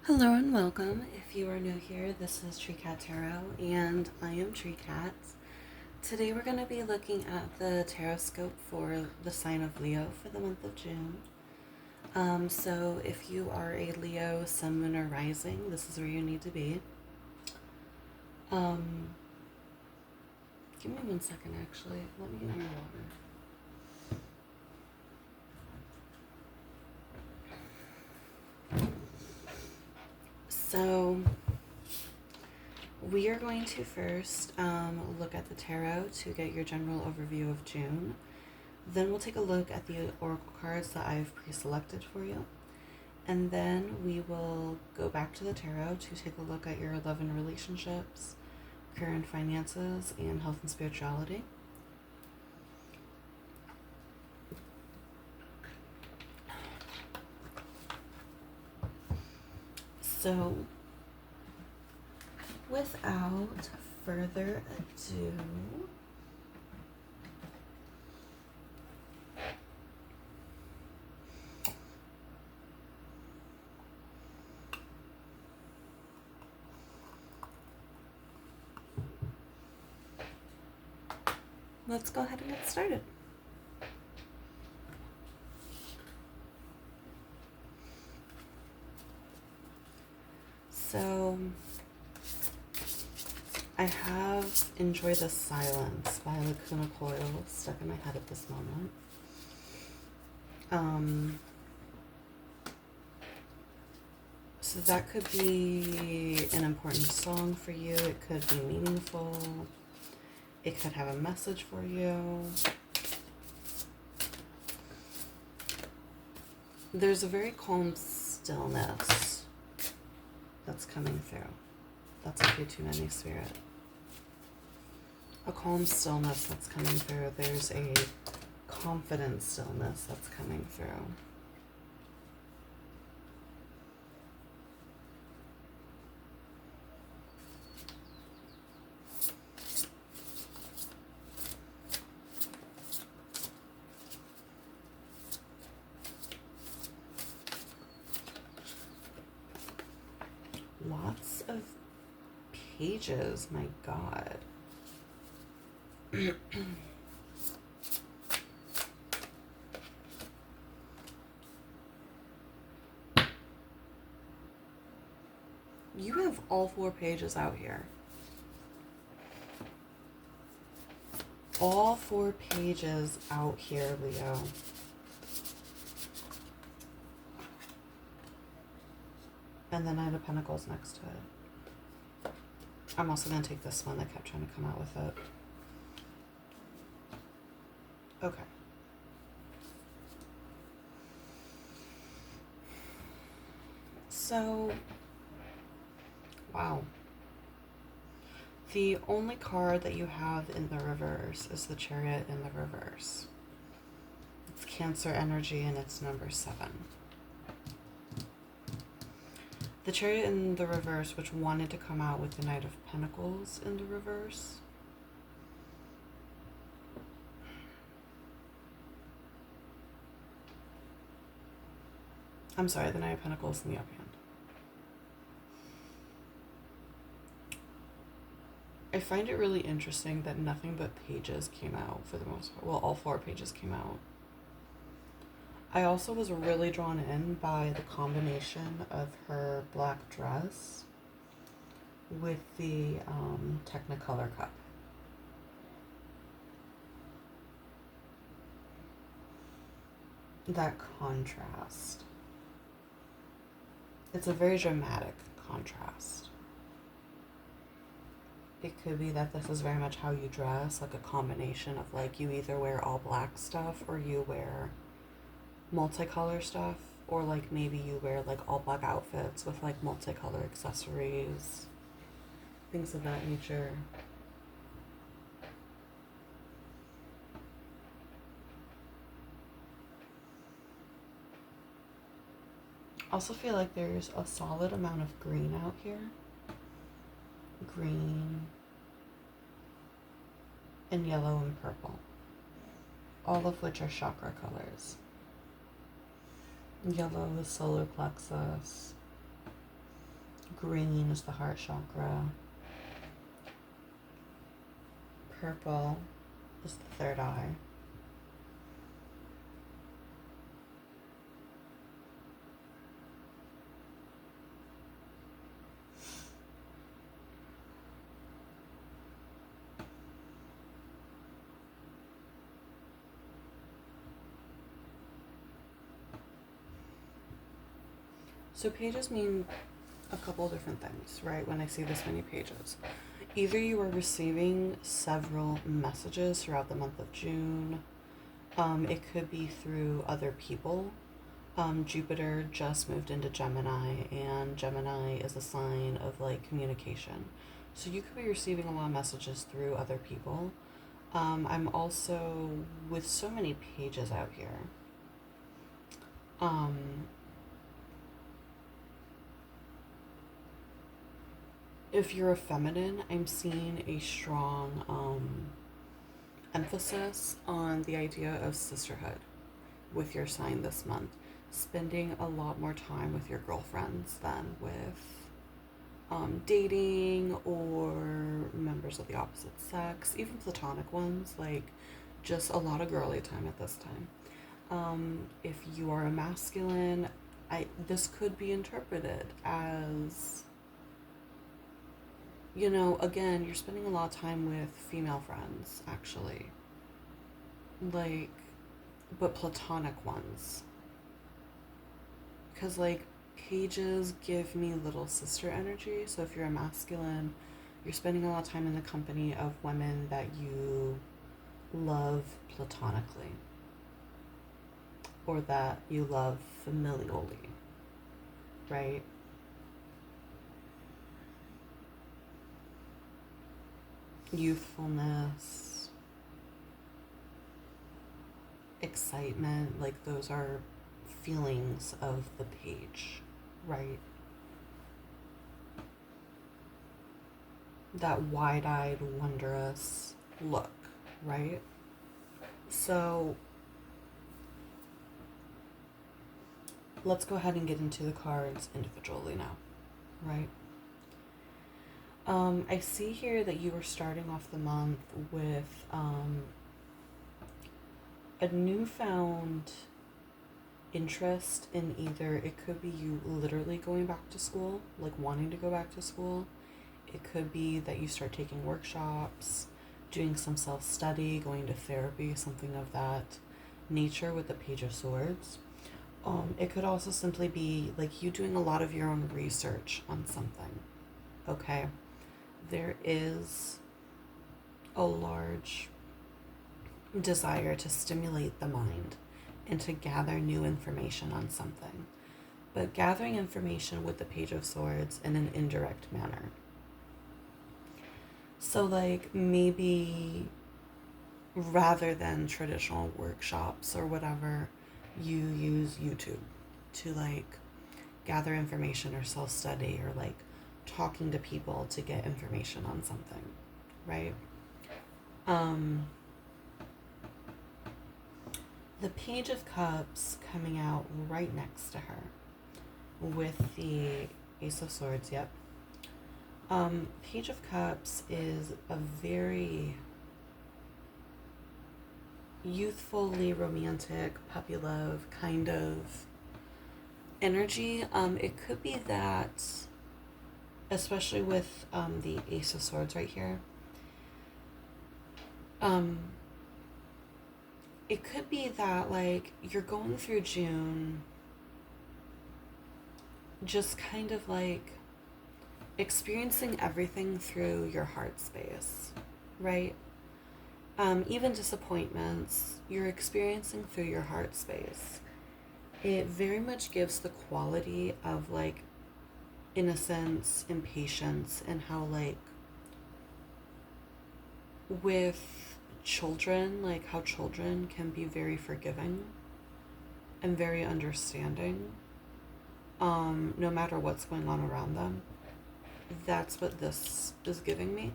Hello and welcome. If you are new here, this is Tree Cat Tarot, and I am Tree Cat. Today we're going to be looking at the tarot scope for the sign of Leo for the month of June. So if you are a Leo, Sun, Moon, or Rising, this is where you need to be. Give me 1 second, actually. Let me get my water. So we are going to first look at the tarot to get your general overview of June. Then we'll take a look at the oracle cards that I've pre-selected for you. And then we will go back to the tarot to take a look at your love and relationships, career and finances, and health and spirituality. So, without further ado, let's go ahead and get started. So, I have Enjoy the Silence by Lacuna Coil stuck in my head at this moment. So that could be an important song for you. It could be meaningful. It could have a message for you. There's a very calm stillness that's coming through. That's okay too many, Spirit. A calm stillness that's coming through. There's a confident stillness that's coming through. Lots of pages, my God. You have all 4 pages out here. All 4 pages out here, Leo. And the Knight of Pentacles next to it. I'm also going to take this one that kept trying to come out with it. Okay. So, wow. The only card that you have in the reverse is the Chariot in the reverse. It's Cancer energy and it's number 7. The Chariot in the reverse, which wanted to come out with the Knight of Pentacles in the reverse. I'm sorry, the Knight of Pentacles in the uphand. I find it really interesting that nothing but pages came out for the most part. Well, all 4 pages came out. I also was really drawn in by the combination of her black dress with the Technicolor cup. That contrast. It's a very dramatic contrast. It could be that this is very much how you dress, like a combination of like you either wear all black stuff or you wear multicolor stuff, or like maybe you wear like all black outfits with like multicolor accessories, things of that nature. Also feel like there's a solid amount of green out here. Green and yellow and purple, all of which are chakra colors. Yellow is solar plexus. Green is the heart chakra. Purple is the third eye. So pages mean a couple different things, right? When I see this many pages, either you are receiving several messages throughout the month of June. It could be through other people. Jupiter just moved into Gemini, and Gemini is a sign of like communication. So you could be receiving a lot of messages through other people. I'm also, with so many pages out here, if you're a feminine, I'm seeing a strong emphasis on the idea of sisterhood with your sign this month. Spending a lot more time with your girlfriends than with dating or members of the opposite sex, even platonic ones, like just a lot of girly time at this time. If you are a masculine, this could be interpreted as, you know, again, you're spending a lot of time with female friends, actually. Like, but platonic ones. Because, like, pages give me little sister energy. So if you're a masculine, you're spending a lot of time in the company of women that you love platonically, or that you love familially, right? Youthfulness, excitement, like those are feelings of the page, right? That wide-eyed, wondrous look, right? So let's go ahead and get into the cards individually now, right? I see here that you are starting off the month with a newfound interest in either, it could be you literally going back to school, like wanting to go back to school. It could be that you start taking workshops, doing some self-study, going to therapy, something of that nature with the Page of Swords. It could also simply be like you doing a lot of your own research on something, okay? There is a large desire to stimulate the mind and to gather new information on something, but gathering information with the Page of Swords in an indirect manner. So, like, maybe rather than traditional workshops or whatever, you use YouTube to, like, gather information or self-study or, like, talking to people to get information on something, right? The Page of Cups coming out right next to her with the Ace of Swords, yep. Page of Cups is a very youthfully romantic, puppy love kind of energy. It could be that, especially with the Ace of Swords right here, it could be that, like, you're going through June just kind of like experiencing everything through your heart space, right? Even disappointments, you're experiencing through your heart space. It very much gives the quality of, like, innocence and patience, and how, like, with children, like how children can be very forgiving and very understanding, no matter what's going on around them. That's what this is giving me.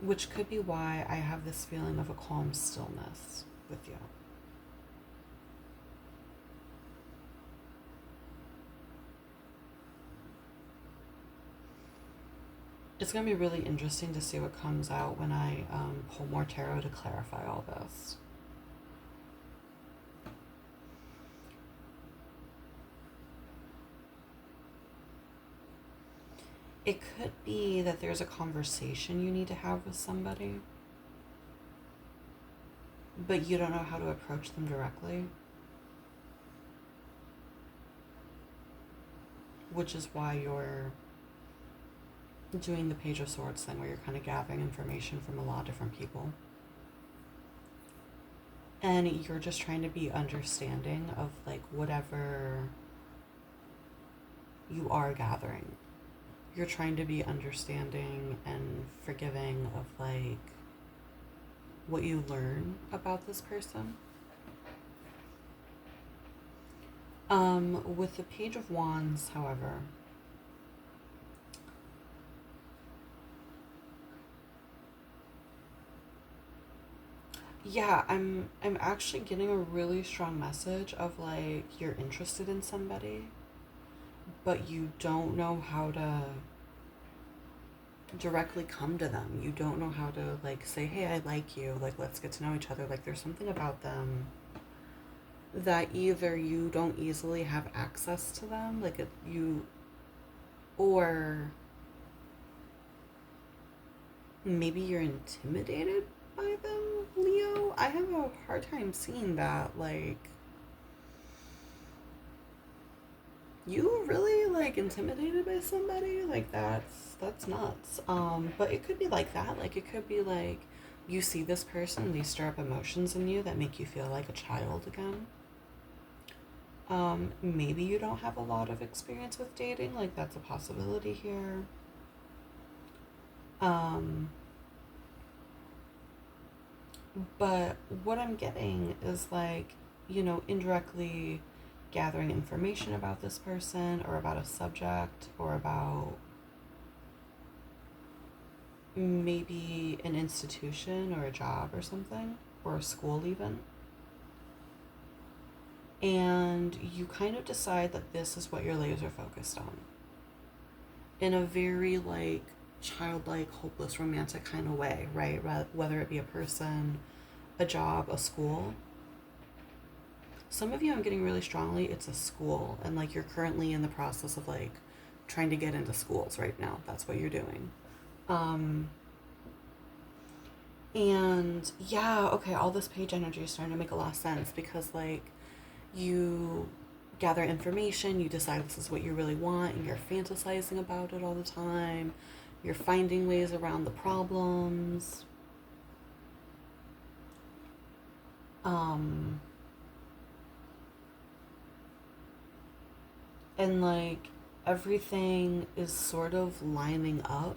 Which could be why I have this feeling of a calm stillness with you. It's going to be really interesting to see what comes out when I pull more tarot to clarify all this. It could be that there's a conversation you need to have with somebody, but you don't know how to approach them directly, which is why you're doing the Page of Swords thing, where you're kind of gathering information from a lot of different people. And you're just trying to be understanding of like whatever you are gathering. You're trying to be understanding and forgiving of like what you learn about this person. With the Page of Wands, however, yeah, I'm actually getting a really strong message of like you're interested in somebody, but you don't know how to directly come to them. You don't know how to like say, "Hey, I like you. Like let's get to know each other." Like there's something about them that either you don't easily have access to them, like or maybe you're intimidated by them, Leo. I have a hard time seeing that. Like, you really like intimidated by somebody? Like that's nuts. But it could be like that. Like it could be like you see this person and they stir up emotions in you that make you feel like a child again. Maybe you don't have a lot of experience with dating, like that's a possibility here. Um, but what I'm getting is like, indirectly gathering information about this person or about a subject or about maybe an institution or a job or something, or a school even. And you kind of decide that this is what you're laser focused on in a very like childlike, hopeless, romantic kind of way, right? Whether it be a person, a job, a school. Some of you, I'm getting really strongly, it's a school, and like you're currently in the process of like trying to get into schools right now. That's what you're doing. Um, and yeah, okay, all this page energy is starting to make a lot of sense because like you gather information, you decide this is what you really want, and you're fantasizing about it all the time. You're finding ways around the problems. Um, and like everything is sort of lining up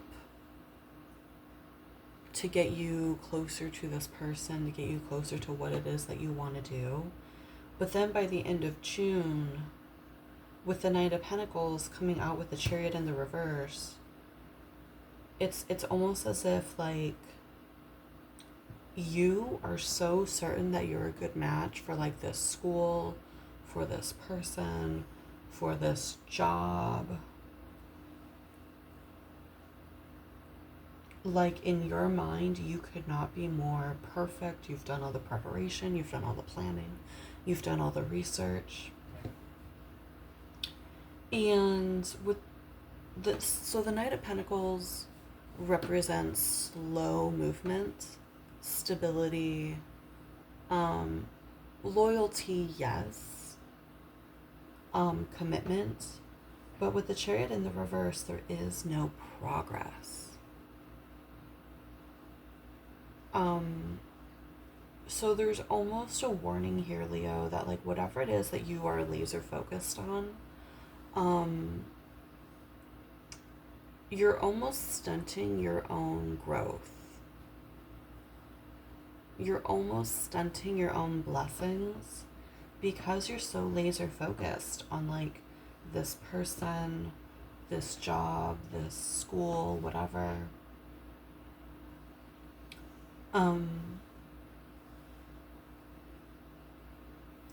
to get you closer to this person, to get you closer to what it is that you want to do. But then by the end of June, with the Knight of Pentacles coming out with the Chariot in the reverse, it's almost as if like you are so certain that you're a good match for like this school, for this person, for this job. Like in your mind, you could not be more perfect. You've done all the preparation, you've done all the planning, you've done all the research. And with so the Knight of Pentacles represents slow movement, stability, loyalty, yes, commitment. But with the Chariot in the reverse, there is no progress. So there's almost a warning here, Leo, that like whatever it is that you are laser focused on, you're almost stunting your own growth. You're almost stunting your own blessings because you're so laser focused on like this person, this job, this school, whatever.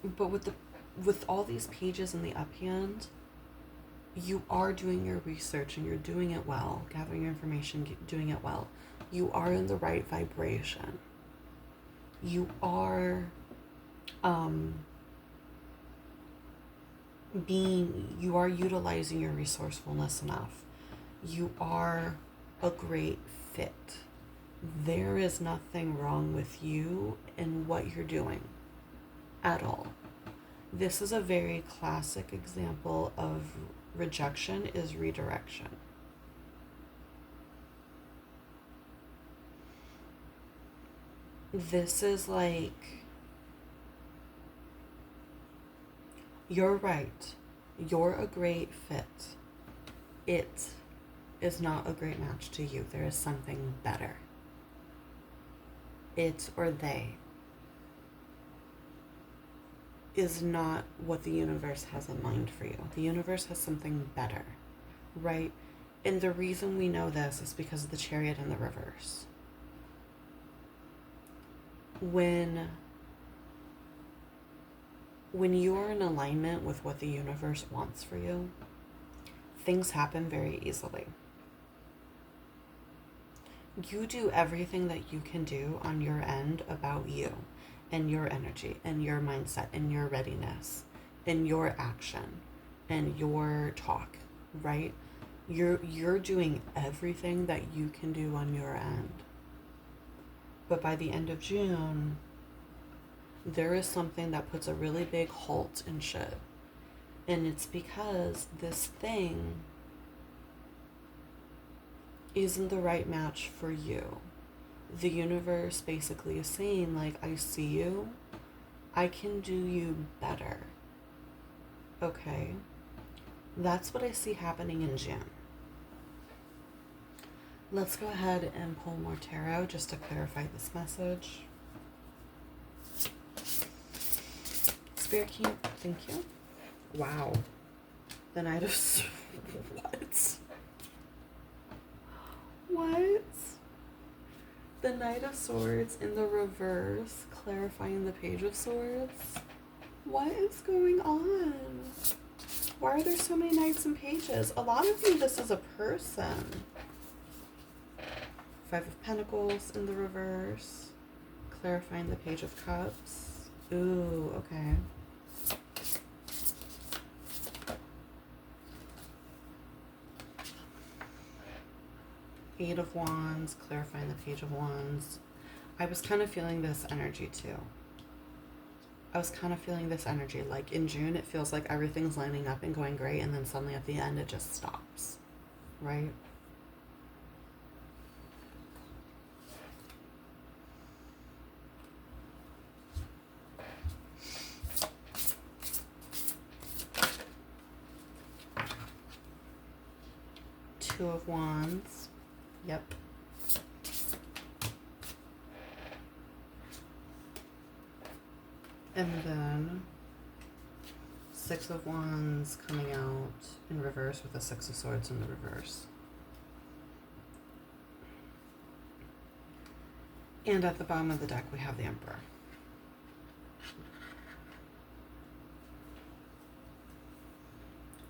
But with all these pages in the up hand, You are doing your research and you're doing it well, gathering your information, doing it well. You are in the right vibration. You are you are utilizing your resourcefulness enough. You are a great fit. There is nothing wrong with you and what you're doing at all. This is a very classic example of rejection is redirection. This is like, you're right. You're a great fit. It is not a great match to you. There is something better. It or they is not what the universe has in mind for you. The universe has something better, right? And the reason we know this is because of the Chariot in the reverse. When you are in alignment with what the universe wants for you, things happen very easily. You do everything that you can do on your end about you and your energy and your mindset and your readiness and your action and your talk, right? You're doing everything that you can do on your end. But by the end of June, there is something that puts a really big halt in shit. And it's because this thing isn't the right match for you. The universe basically is saying, like, I see you. I can do you better. Okay? That's what I see happening in June. Let's go ahead and pull more tarot just to clarify this message. Spirit King, thank you. Wow. The Knight of... What? The Knight of Swords in the reverse, clarifying the Page of Swords. What is going on? Why are there so many Knights and Pages? A lot of you, this is a person. Five of Pentacles in the reverse, clarifying the Page of Cups. Ooh, okay. Eight of Wands, clarifying the Page of Wands. I was kind of feeling this energy too. Like in June, it feels like everything's lining up and going great, and then suddenly at the end, it just stops, right? Two of Wands. Yep. And then Six of Wands coming out in reverse with the Six of Swords in the reverse. And at the bottom of the deck, we have the Emperor.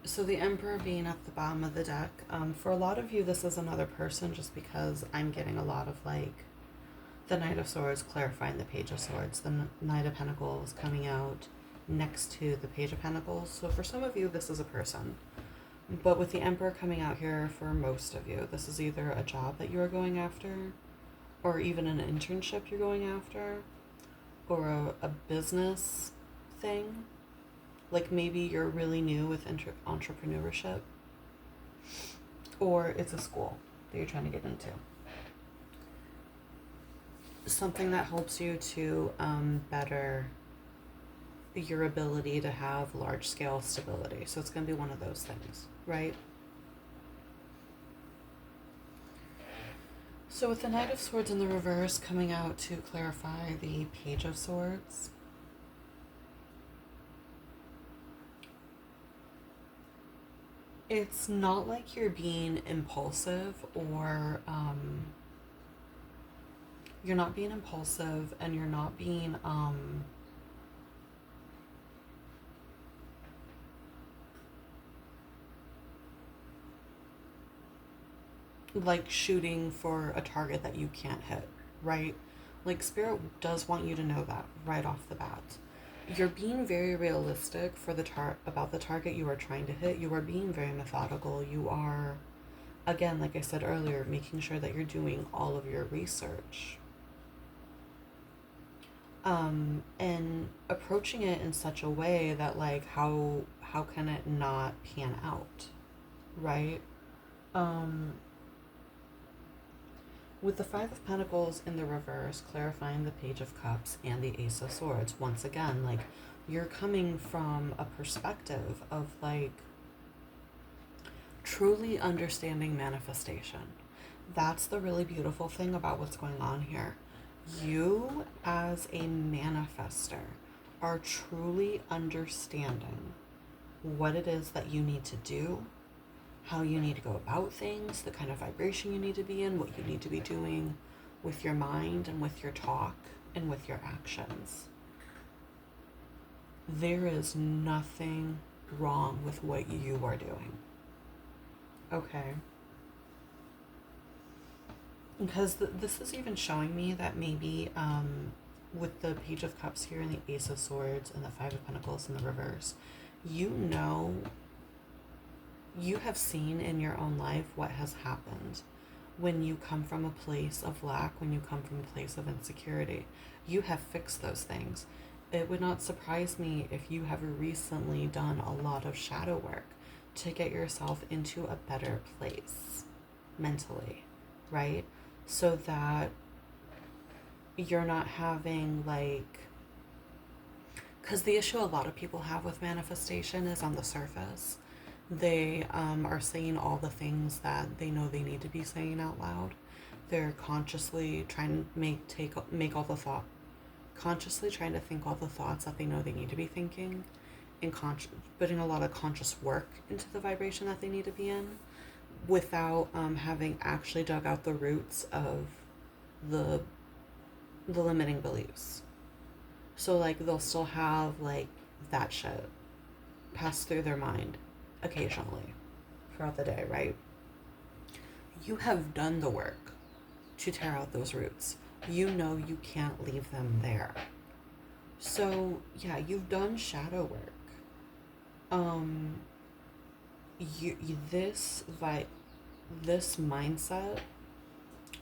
So the Emperor being at the bottom of the deck, for a lot of you, this is another person, just because I'm getting a lot of like the Knight of Swords clarifying the Page of Swords, the Knight of Pentacles coming out next to the Page of Pentacles. So for some of you, this is a person. But with the Emperor coming out here, for most of you, this is either a job that you are going after, or even an internship you're going after, or a business thing. Like maybe you're really new with entrepreneurship, or it's a school that you're trying to get into. Something that helps you to better your ability to have large-scale stability. So it's going to be one of those things, right? So with the Knight of Swords in the reverse coming out to clarify the Page of Swords, it's not like you're being impulsive, or you're not being impulsive, and you're not being like shooting for a target that you can't hit, right? Like, Spirit does want you to know that right off the bat. You're being very realistic for about the target you are trying to hit. You are being very methodical. You are, again, like I said earlier, making sure that you're doing all of your research. And approaching it in such a way that, like, how can it not pan out, right? Um, with the Five of Pentacles in the reverse, clarifying the Page of Cups and the Ace of Swords, once again, like, you're coming from a perspective of, like, truly understanding manifestation. That's the really beautiful thing about what's going on here. You, as a manifester, are truly understanding what it is that you need to do, how you need to go about things, the kind of vibration you need to be in, what you need to be doing with your mind and with your talk and with your actions. There is nothing wrong with what you are doing. Okay? Because this is even showing me that maybe with the Page of Cups here and the Ace of Swords and the Five of Pentacles in the reverse, you know, you have seen in your own life what has happened when you come from a place of lack, when you come from a place of insecurity. You have fixed those things. It would not surprise me if you have recently done a lot of shadow work to get yourself into a better place mentally, right? So that you're not having, like, because the issue a lot of people have with manifestation is on the surface. They are saying all the things that they know they need to be saying out loud. They're consciously trying to consciously trying to think all the thoughts that they know they need to be thinking, and putting a lot of conscious work into the vibration that they need to be in, without having actually dug out the roots of the limiting beliefs. So, like, they'll still have, like, that shit pass through their mind occasionally throughout the day, right? You have done the work to tear out those roots. You know you can't leave them there. So, yeah, you've done shadow work. This mindset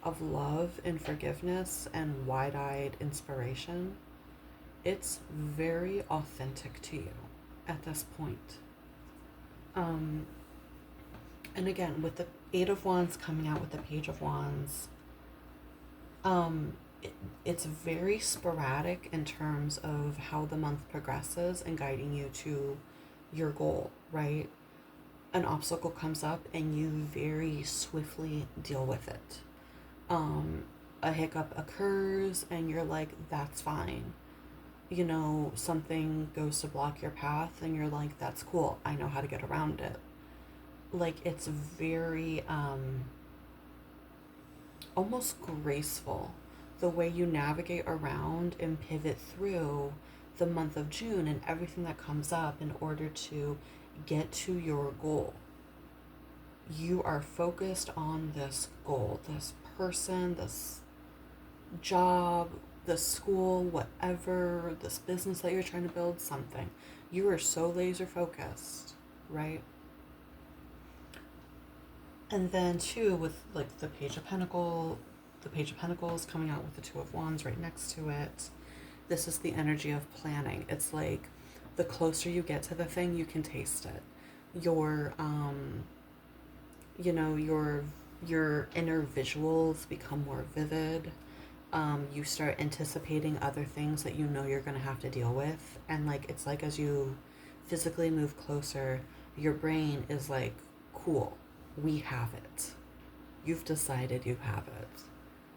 of love and forgiveness and wide-eyed inspiration, it's very authentic to you at this point. And again, with the Eight of Wands coming out with the Page of Wands, it's very sporadic in terms of how the month progresses and guiding you to your goal, right? An obstacle comes up and you very swiftly deal with it. A hiccup occurs and you're like, that's fine. You know, something goes to block your path and you're like, that's cool, I know how to get around it. Like, it's very almost graceful the way you navigate around and pivot through the month of June and everything that comes up in order to get to your goal. You are focused on this goal, this person, this job, the school, whatever, this business that you're trying to build, something. You are so laser focused, right? And then too, with, like, the Page of Pentacles coming out with the Two of Wands right next to it, this is the energy of planning. It's like, the closer you get to the thing, you can taste it. Your your inner visuals become more vivid. You start anticipating other things that you know you're going to have to deal with, and, like, it's like as you physically move closer, your brain is like, cool, we have it. You've decided you have it.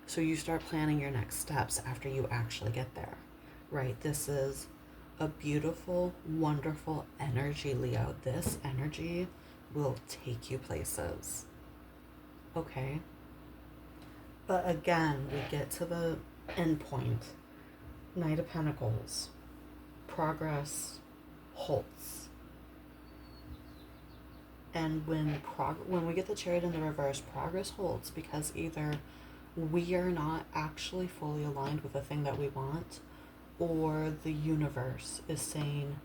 So you start planning your next steps after you actually get there, right? This is a beautiful, wonderful energy, Leo. This energy will take you places. Okay? But again, we get to the end point. Knight of Pentacles. Progress halts. And when we get the Chariot in the reverse, progress holds because either we are not actually fully aligned with the thing that we want, or the universe is saying,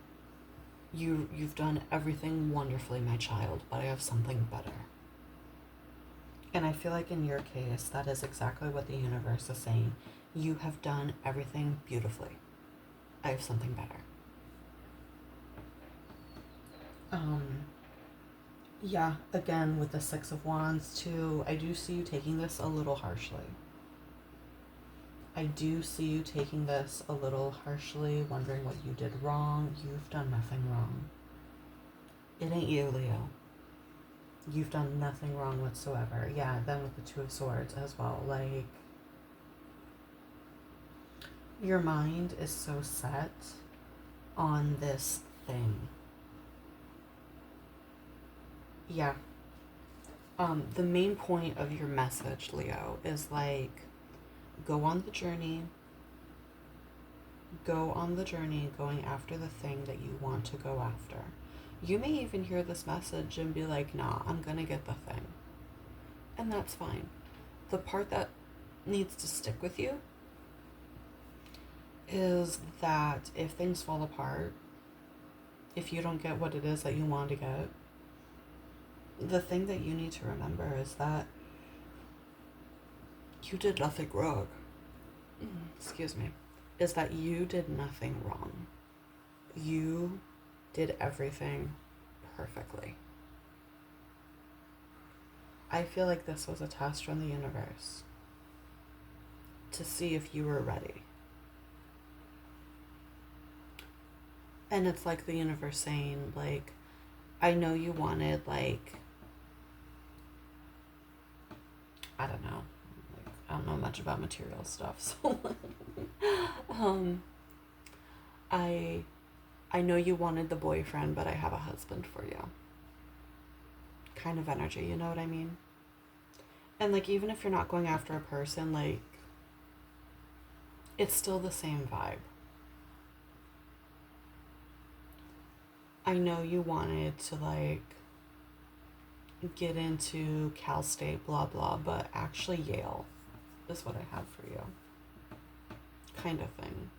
you've done everything wonderfully, my child, but I have something better. And I feel like in your case, that is exactly what the universe is saying. You have done everything beautifully. I have something better. Yeah, again, with the Six of Wands too, I do see you taking this a little harshly. I do see you taking this a little harshly, wondering what you did wrong. You've done nothing wrong. It ain't you, Leo. You've done nothing wrong whatsoever. Yeah, then with the Two of Swords as well. Like, your mind is so set on this thing. Yeah. The main point of your message, Leo, is like, go on the journey. Go on the journey going after the thing that you want to go after. You may even hear this message and be like, nah, I'm gonna get the thing. And that's fine. The part that needs to stick with you is that if things fall apart, if you don't get what it is that you want to get, the thing that you need to remember is that you did nothing wrong. Excuse me. Is that you did nothing wrong. You did everything perfectly. I feel like this was a test from the universe to see if you were ready. And it's like the universe saying, like, I know you wanted, like, I don't know. Like, I don't know much about material stuff, so I know you wanted the boyfriend, but I have a husband for you. Kind of energy, you know what I mean? And like, even if you're not going after a person, like, it's still the same vibe. I know you wanted to, like, get into Cal State, blah blah, but actually Yale is what I have for you. Kind of thing.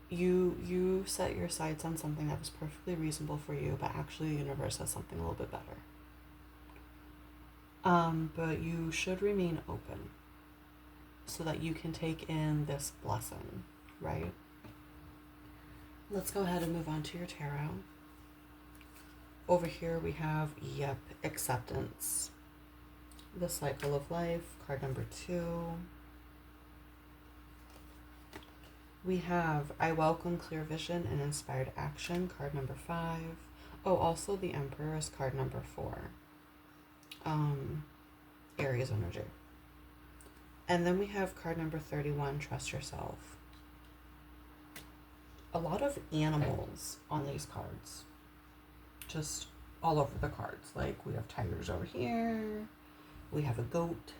You set your sights on something that was perfectly reasonable for you, but actually the universe has something a little bit better. But you should remain open so that you can take in this blessing, right? Let's go ahead and move on to your tarot. Over here we have, yep, acceptance. The cycle of life, card number 2. We have I welcome clear vision and inspired action, card number 5. Oh, also the Emperor is card number 4. Aries energy. And then we have card number 31, trust yourself. A lot of animals on these cards. Just all over the cards. Like, we have tigers over here. We have a goat.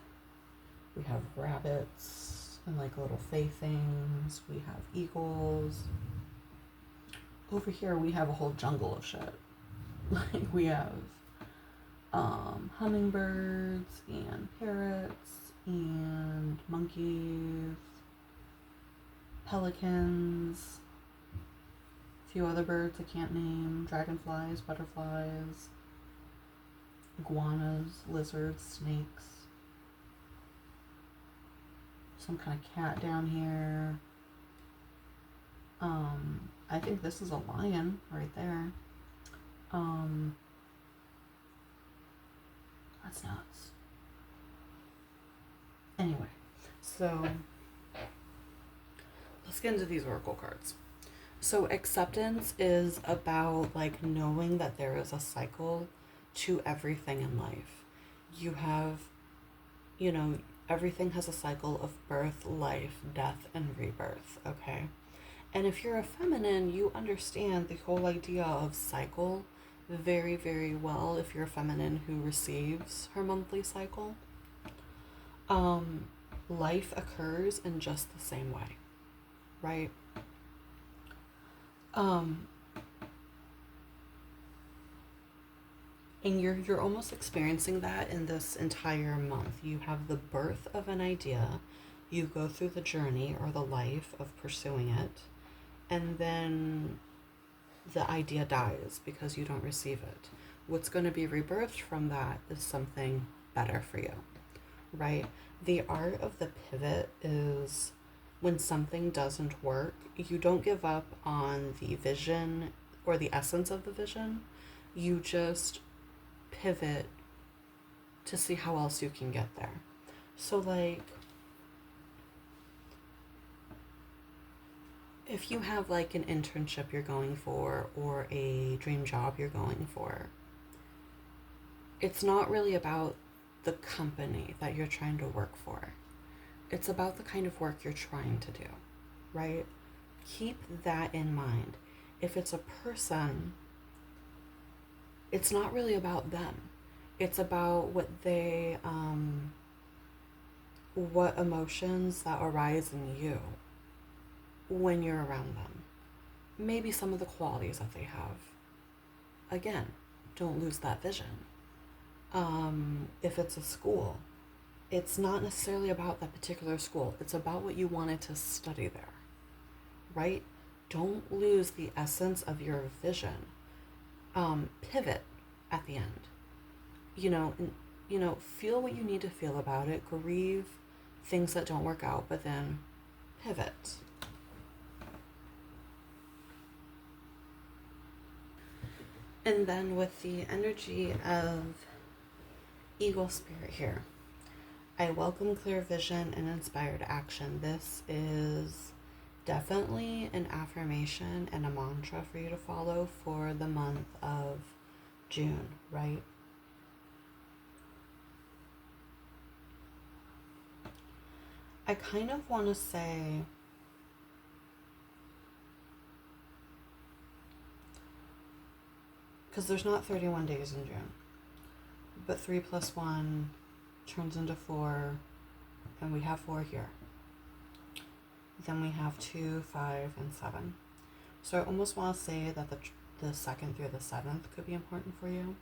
We have rabbits and like little fey things. We have eagles. Over here we have a whole jungle of shit. Like, we have hummingbirds and parrots and monkeys, pelicans, a few other birds I can't name, dragonflies, butterflies, iguanas, lizards, snakes, some kind of cat down here. I think this is a lion right there. That's nuts. Anyway, so let's get into these oracle cards. So acceptance is about like knowing that there is a cycle to everything in life. You have, everything has a cycle of birth, life, death, and rebirth, okay? And if you're a feminine, you understand the whole idea of cycle very, very well if you're a feminine who receives her monthly cycle. Life occurs in just the same way, right? And you're almost experiencing that in this entire month. You have the birth of an idea, you go through the journey or the life of pursuing it, and then the idea dies because you don't receive it. What's going to be rebirthed from that is something better for you, right? The art of the pivot is when something doesn't work, you don't give up on the vision or the essence of the vision. You just pivot to see how else you can get there. So, like, if you have like an internship you're going for or a dream job you're going for, it's not really about the company that you're trying to work for. It's about the kind of work you're trying to do, right? Keep that in mind. If it's a person, it's not really about them. It's about what emotions that arise in you when you're around them. Maybe some of the qualities that they have. Again, don't lose that vision. If it's a school, it's not necessarily about that particular school. It's about what you wanted to study there, right? Don't lose the essence of your vision. Pivot at the end. Feel what you need to feel about it. Grieve things that don't work out, but then pivot. And then with the energy of Eagle Spirit here, I welcome clear vision and inspired action. This is definitely an affirmation and a mantra for you to follow for the month of June, right? I kind of want to say, because there's not 31 days in June, but 3 plus 1 turns into 4, and we have 4 here. Then we have 2, 5, and 7. So I almost want to say that the 2nd through the 7th could be important for you.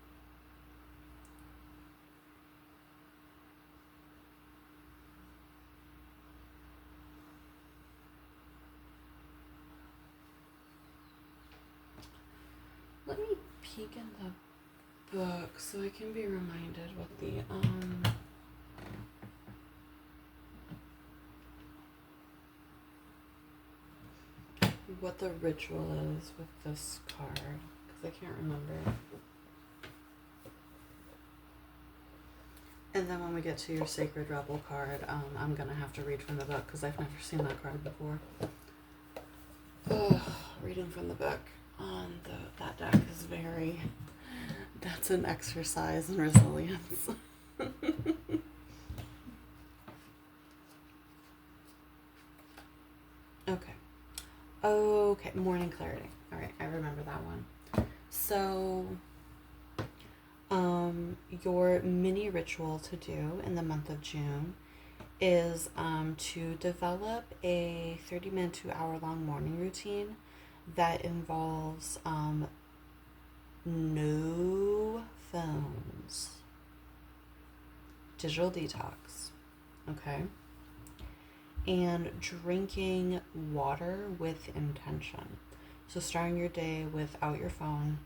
Let me peek in the book so I can be reminded what the ritual is with this card, because I can't remember. And then when we get to your Sacred Rebel card, I'm gonna have to read from the book because I've never seen that card before. Reading from the book on that deck is that's an exercise in resilience. Okay, morning clarity. All right, I remember that one. So, your mini ritual to do in the month of June is to develop a 30-minute to hour-long morning routine that involves no phones, digital detox, okay? And drinking water with intention. So starting your day without your phone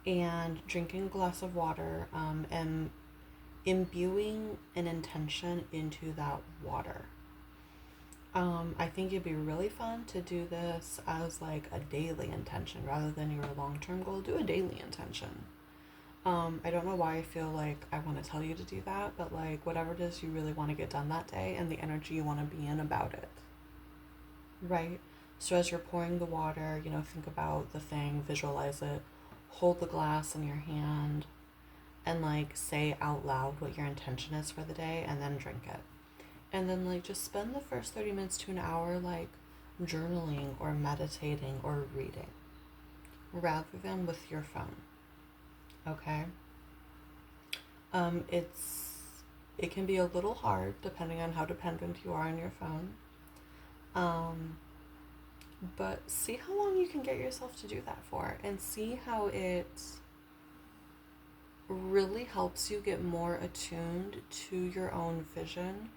and drinking a glass of water and imbuing an intention into that water. I think it'd be really fun to do this as like a daily intention rather than your long-term goal. Do a daily intention. I don't know why I feel like I want to tell you to do that, but like whatever it is you really want to get done that day and the energy you want to be in about it. Right? So as you're pouring the water, think about the thing, visualize it, hold the glass in your hand, and like say out loud what your intention is for the day and then drink it. And then like just spend the first 30 minutes to an hour like journaling or meditating or reading rather than with your phone. Okay? It can be a little hard depending on how dependent you are on your phone. But see how long you can get yourself to do that for and see how it really helps you get more attuned to your own vision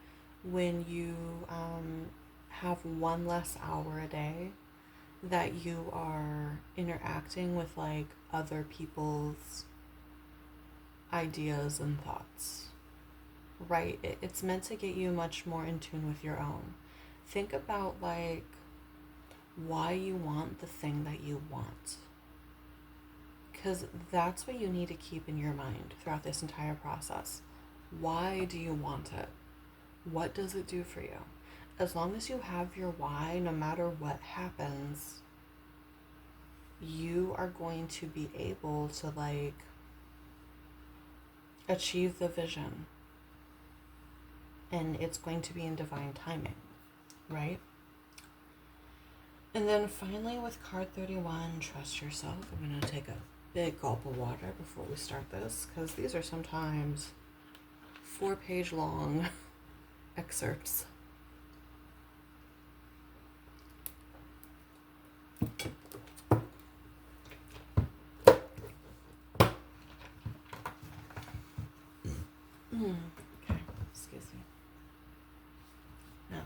when you have one less hour a day that you are interacting with like other people's ideas and thoughts, right? It's meant to get you much more in tune with your own. Think about like why you want the thing that you want, because that's what you need to keep in your mind throughout this entire process. Why do you want it? What does it do for you? As long as you have your why, no matter what happens, you are going to be able to like achieve the vision, and it's going to be in divine timing, right? And then finally with card 31, trust yourself. I'm going to take a big gulp of water before we start this, because these are sometimes 4-page long excerpts. Okay, excuse me. Now then.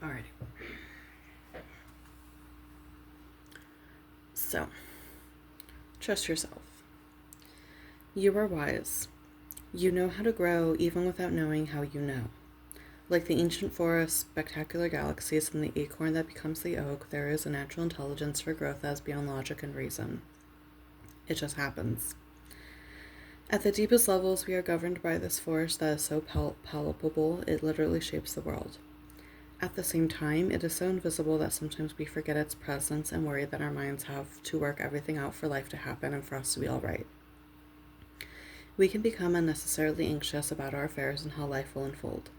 Alrighty. So, trust yourself. You are wise. You know how to grow even without knowing how you know. Like the ancient forests, spectacular galaxies, and the acorn that becomes the oak, there is a natural intelligence for growth that is beyond logic and reason. It just happens. At the deepest levels, we are governed by this force that is so palpable, it literally shapes the world. At the same time, it is so invisible that sometimes we forget its presence and worry that our minds have to work everything out for life to happen and for us to be all right. We can become unnecessarily anxious about our affairs and how life will unfold.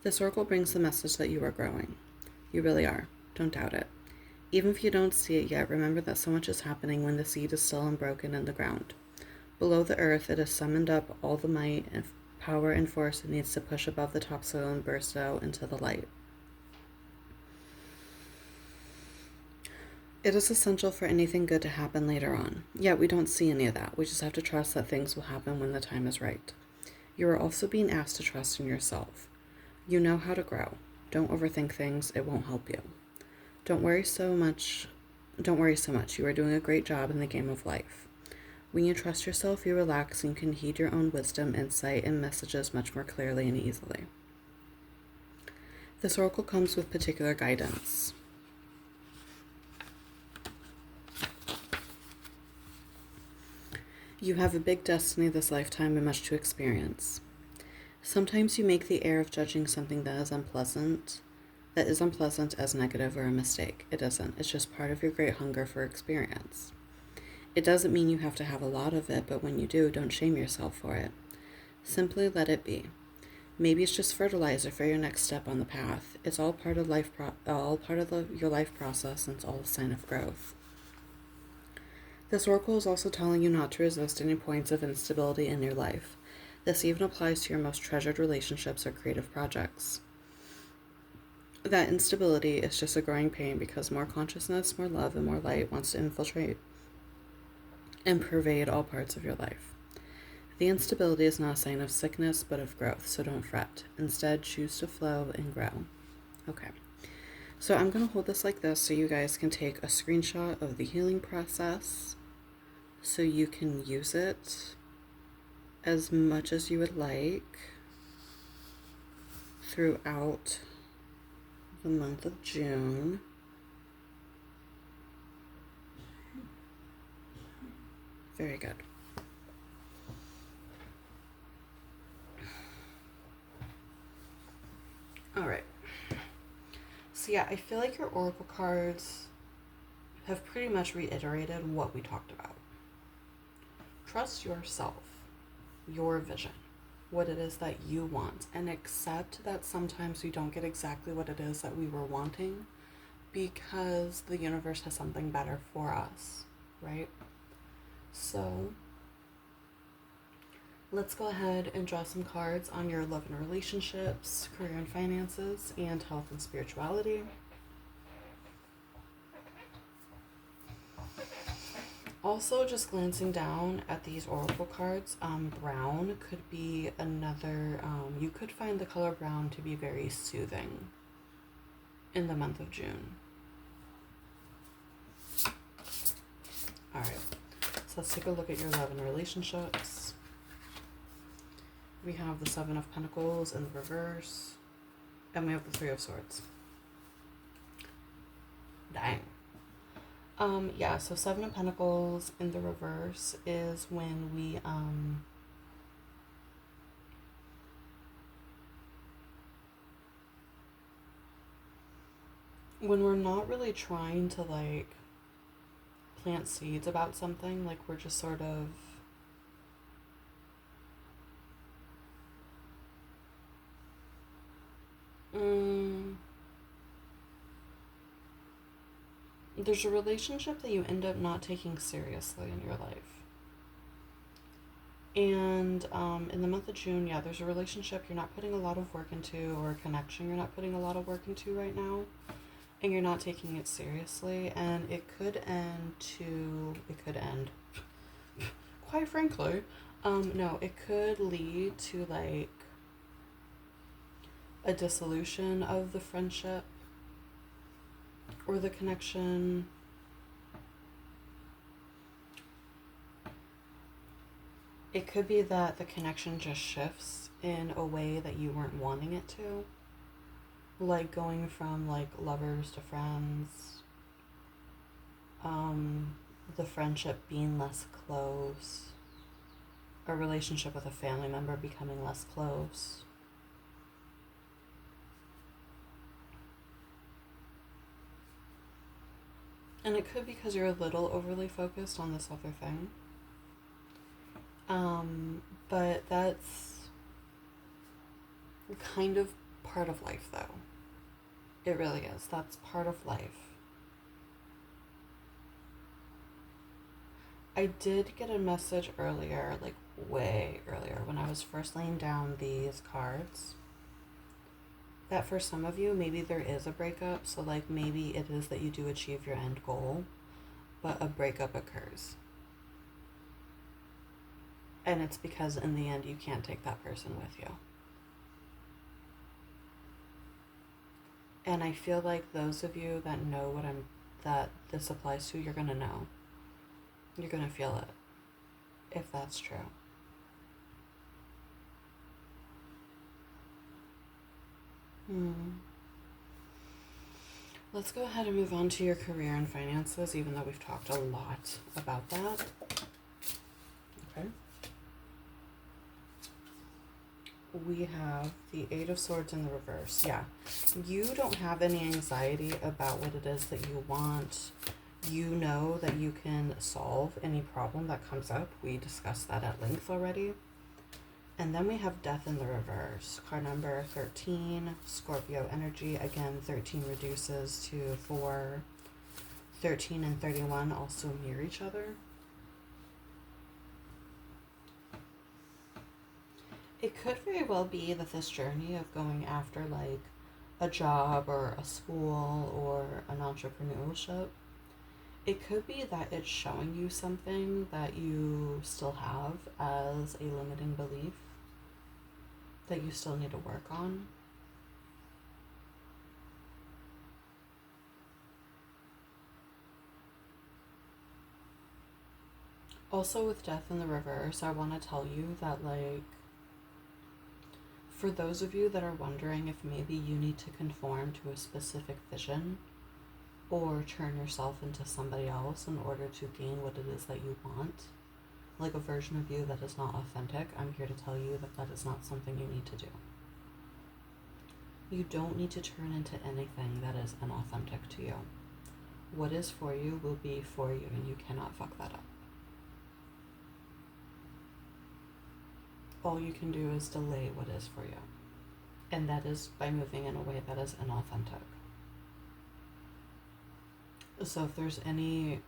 This oracle brings the message that you are growing. You really are. Don't doubt it. Even if you don't see it yet, remember that so much is happening when the seed is still unbroken in the ground. Below the earth, it has summoned up all the might and power and force it needs to push above the topsoil and burst out into the light. It is essential for anything good to happen later on. Yet we don't see any of that. We just have to trust that things will happen when the time is right. You are also being asked to trust in yourself. You know how to grow. Don't overthink things. It won't help you. Don't worry so much. You are doing a great job in the game of life. When you trust yourself, you relax and you can heed your own wisdom, insight, and messages much more clearly and easily. This oracle comes with particular guidance. You have a big destiny this lifetime and much to experience. Sometimes you make the error of judging something that is unpleasant as negative or a mistake. It isn't. It's just part of your great hunger for experience. It doesn't mean you have to have a lot of it, but when you do, don't shame yourself for it. Simply let it be. Maybe it's just fertilizer for your next step on the path. It's all part of your life process, and it's all a sign of growth. This oracle is also telling you not to resist any points of instability in your life. This even applies to your most treasured relationships or creative projects. That instability is just a growing pain because more consciousness, more love, and more light wants to infiltrate and pervade all parts of your life. The instability is not a sign of sickness, but of growth, so don't fret. Instead, choose to flow and grow. Okay, so I'm going to hold this like this so you guys can take a screenshot of the healing process so you can use it as much as you would like throughout the month of June. Very good. All right. So yeah, I feel like your oracle cards have pretty much reiterated what we talked about. Trust yourself, your vision, what it is that you want, and accept that sometimes we don't get exactly what it is that we were wanting because the universe has something better for us, right? So Let's go ahead and draw some cards on your love and relationships, career and finances, and health and spirituality. Also, just glancing down at these oracle cards, brown could be another, you could find the color brown to be very soothing in the month of June. Alright, so let's take a look at your love and relationships. We have the Seven of Pentacles in the reverse, and we have the Three of Swords. Dang. Yeah, so Seven of Pentacles in the reverse is when we're not really trying to like plant seeds about something, like we're just sort of there's a relationship that you end up not taking seriously in your life. And in the month of June, yeah, there's a relationship you're not putting a lot of work into, or a connection you're not putting a lot of work into right now, and you're not taking it seriously, and it could end, quite frankly, no, it could lead to like a dissolution of the friendship or the connection. It could be that the connection just shifts in a way that you weren't wanting it to. Like going from like lovers to friends. The friendship being less close. A relationship with a family member becoming less close. And it could be because you're a little overly focused on this other thing. But that's kind of part of life, though. It really is. That's part of life. I did get a message earlier, like way earlier, when I was first laying down these cards, that for some of you, maybe there is a breakup. So, like, maybe it is that you do achieve your end goal, but a breakup occurs. And it's because in the end, you can't take that person with you. And I feel like those of you that know that this applies to, you're going to know. You're going to feel it, if that's true. Let's go ahead and move on to your career and finances, even though we've talked a lot about that. Okay. We have the Eight of Swords in the reverse. Yeah. You don't have any anxiety about what it is that you want. You know that you can solve any problem that comes up. We discussed that at length already. And then we have Death in the reverse. Card number 13, Scorpio energy. Again, 13 reduces to 4. 13 and 31 also mirror each other. It could very well be that this journey of going after like a job or a school or an entrepreneurship, it could be that it's showing you something that you still have as a limiting belief that you still need to work on. Also, with Death in the reverse, I want to tell you that, like, for those of you that are wondering if maybe you need to conform to a specific vision or turn yourself into somebody else in order to gain what it is that you want, like a version of you that is not authentic, I'm here to tell you that that is not something you need to do. You don't need to turn into anything that is inauthentic to you. What is for you will be for you, and you cannot fuck that up. All you can do is delay what is for you. And that is by moving in a way that is inauthentic. So if there's any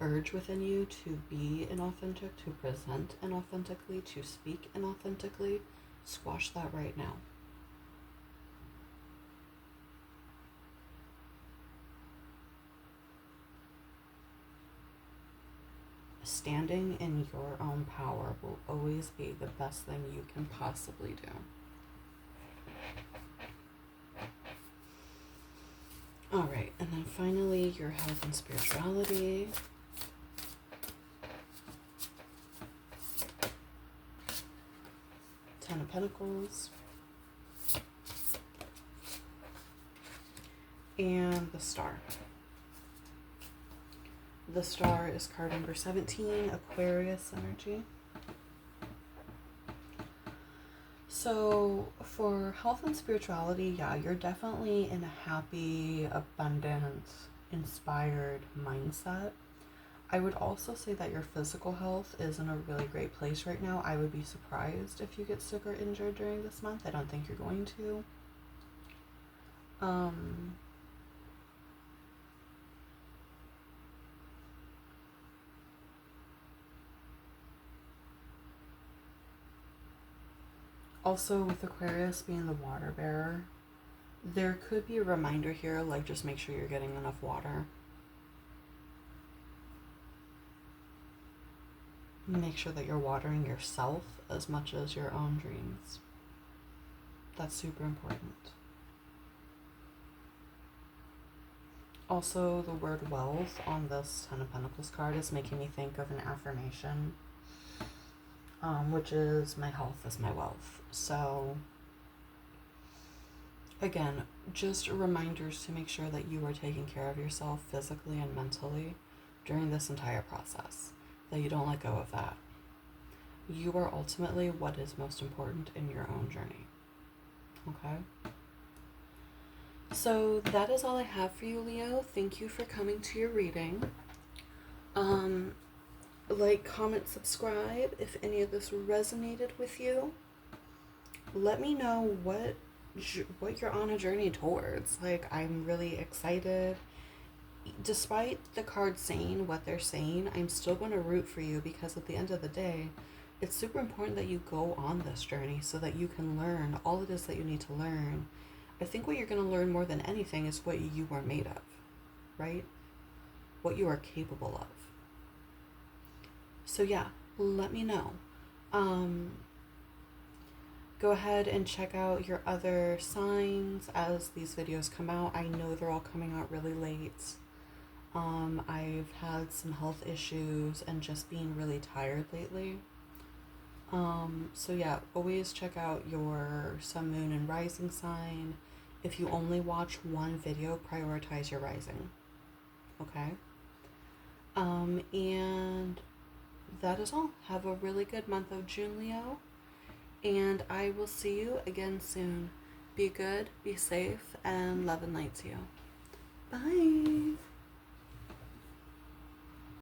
urge within you to be inauthentic, to present inauthentically, to speak inauthentically, squash that right now. Standing in your own power will always be the best thing you can possibly do. All right, and then finally, your health and spirituality. Ten of Pentacles. And the Star. The Star is card number 17, Aquarius energy. So for health and spirituality, yeah, you're definitely in a happy, abundant, inspired mindset. I would also say that your physical health is in a really great place right now. I would be surprised if you get sick or injured during this month. I don't think you're going to. Also, with Aquarius being the water bearer, there could be a reminder here, like just make sure you're getting enough water. Make sure that you're watering yourself as much as your own dreams. That's super important. Also, the word wealth on this Ten of Pentacles card is making me think of an affirmation, which is my health is my wealth. So again, just reminders to make sure that you are taking care of yourself physically and mentally during this entire process, that you don't let go of that. You are ultimately what is most important in your own journey. Okay? So that is all I have for you, Leo. Thank you for coming to your reading. Like, comment, subscribe if any of this resonated with you. Let me know what you're on a journey towards. Like, I'm really excited. Despite the cards saying what they're saying, I'm still going to root for you, because at the end of the day, it's super important that you go on this journey so that you can learn all it is that you need to learn. I think what you're going to learn more than anything is what you are made of, right? What you are capable of. So yeah, let me know. Go ahead and check out your other signs as these videos come out. I know they're all coming out really late. I've had some health issues and just being really tired lately. So yeah, always check out your sun, moon, and rising sign. If you only watch one video, prioritize your rising. Okay? And that is all. Have a really good month of June, Leo. And I will see you again soon. Be good, be safe, and love and light to you. Bye.